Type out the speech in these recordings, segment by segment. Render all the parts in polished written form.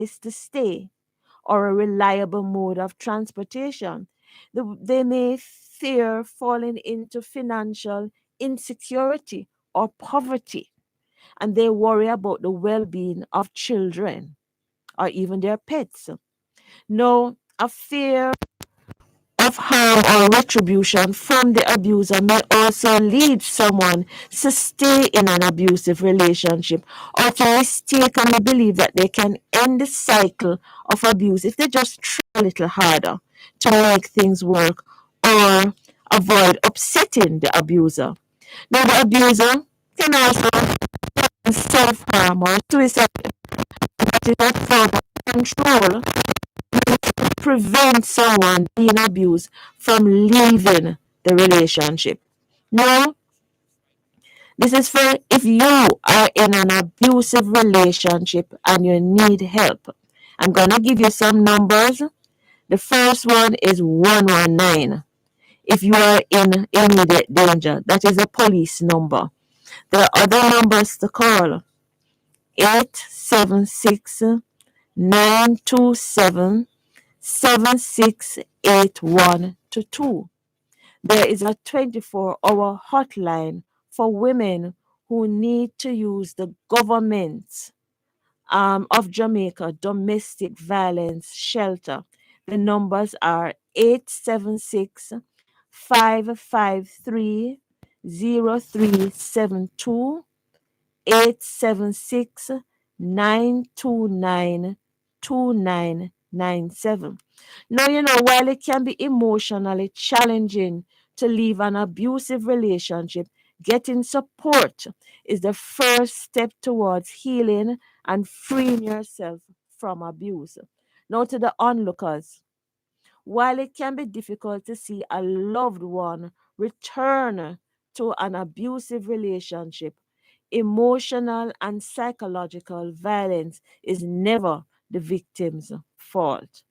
place to stay or a reliable mode of transportation. They may fear falling into financial insecurity or poverty, and they worry about the well being of children or even their pets. No, a fear of harm or retribution from the abuser may also lead someone to stay in an abusive relationship or to mistakenly believe that they can end the cycle of abuse if they just try a little harder to make things work or avoid upsetting the abuser. Now, the abuser can also self-harm or suicide. That is a form of control prevent someone being abused from leaving the relationship. Now, this is for if you are in an abusive relationship and you need help. I'm going to give you some numbers. The first one is 119. If you are in immediate danger, that is a police number. There are other numbers to call: 876 927 7681 to 2. There is a 24-hour hotline for women who need to use the government of Jamaica domestic violence shelter. The numbers are 876 553 0372, 876 929 2997. Now, while it can be emotionally challenging to leave an abusive relationship, getting support is the first step towards healing and freeing yourself from abuse. Now, to the onlookers, while it can be difficult to see a loved one return to an abusive relationship, emotional and psychological violence is never the victim's fault.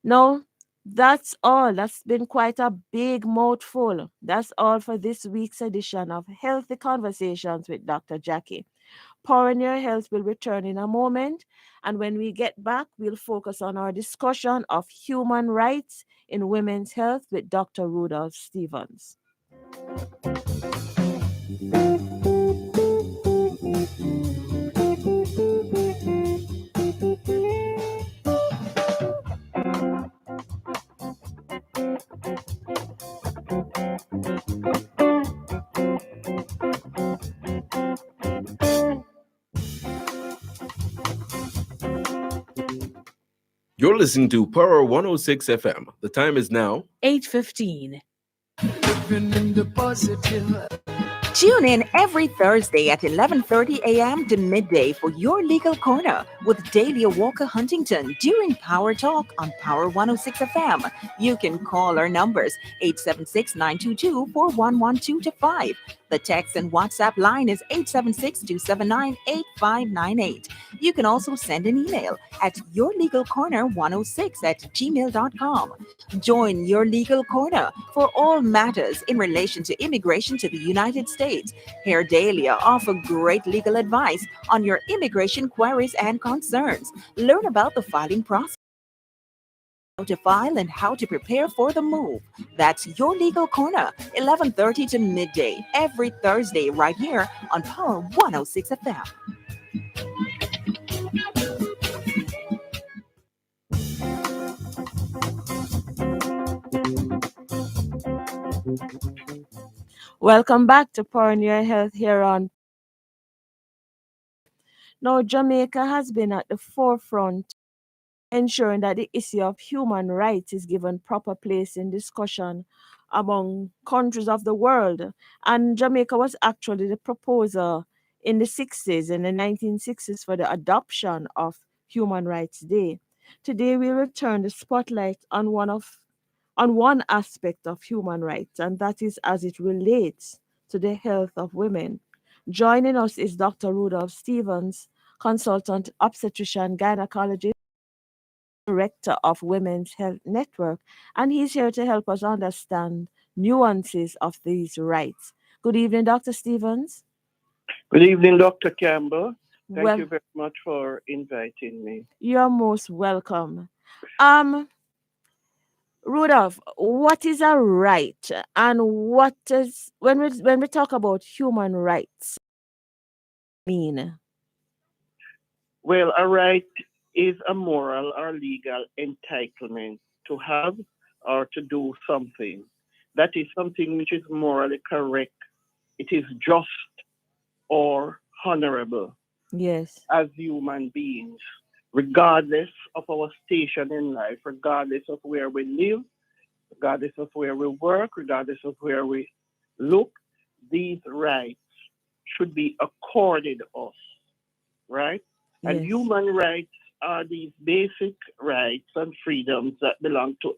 Now, that's all. That's been quite a big mouthful. That's all for this week's edition of Healthy Conversations with Dr. Jackie. Power in Your Health will return in a moment. And when we get back, we'll focus on our discussion of human rights in women's health with Dr. Rudolph Stevens. You're listening to Power 106 FM. The time is now 8:15. Tune in every Thursday at 11:30 a.m. to midday for your Legal Corner with Dahlia Walker Huntington during Power Talk on Power 106 FM. You can call our numbers 876-922-4112-5. The text and WhatsApp line is 876-279-8598. You can also send an email at yourlegalcorner106@gmail.com. Join Your Legal Corner for all matters in relation to immigration to the United States. Here, Dahlia offer great legal advice on your immigration queries and concerns. Learn about the filing process, how to file, and how to prepare for the move. That's Your Legal Corner, 11:30 to midday, every Thursday, right here on Power 106 FM. Welcome back to Power in Your Health here on. Now, Jamaica has been at the forefront ensuring that the issue of human rights is given proper place in discussion among countries of the world. And Jamaica was actually the proposer in the 60s, in the 1960s, for the adoption of Human Rights Day. Today, we return the spotlight on one aspect of human rights, and that is as it relates to the health of women. Joining us is Dr. Rudolph Stevens, consultant obstetrician gynecologist, director of Women's Health Network, and he's here to help us understand nuances of these rights. Good evening, Dr. Stevens. Good evening, Dr. Campbell. Thank you Well, very much for inviting me. you're most welcome. Um, Rudolph, what is a right, and what is when we talk about human rights mean? Well, a right is a moral or legal entitlement to have or to do something. That is something which is morally correct. It is just or honorable Yes. as human beings, regardless of our station in life, regardless of where we live, regardless of where we work, regardless of where we look. These rights should be accorded us, right? And Yes. human rights are these basic rights and freedoms that belong to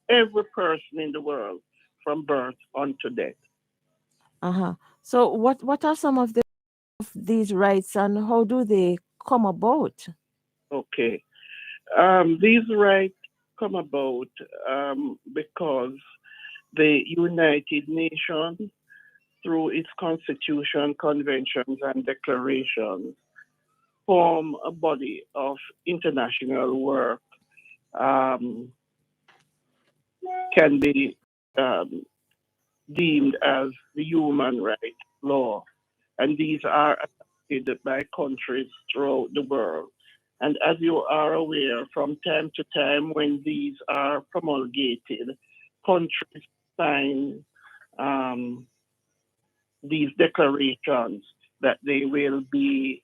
every person in the world from birth unto death. Uh-huh. So what are some of these rights, and how do they come about? Okay. These rights come about because the United Nations, through its constitution, conventions, and declarations, form a body of international work, um, can be um, deemed as the human rights law. And these are adopted by countries throughout the world. And as you are aware, from time to time when these are promulgated, countries sign um, these declarations that they will be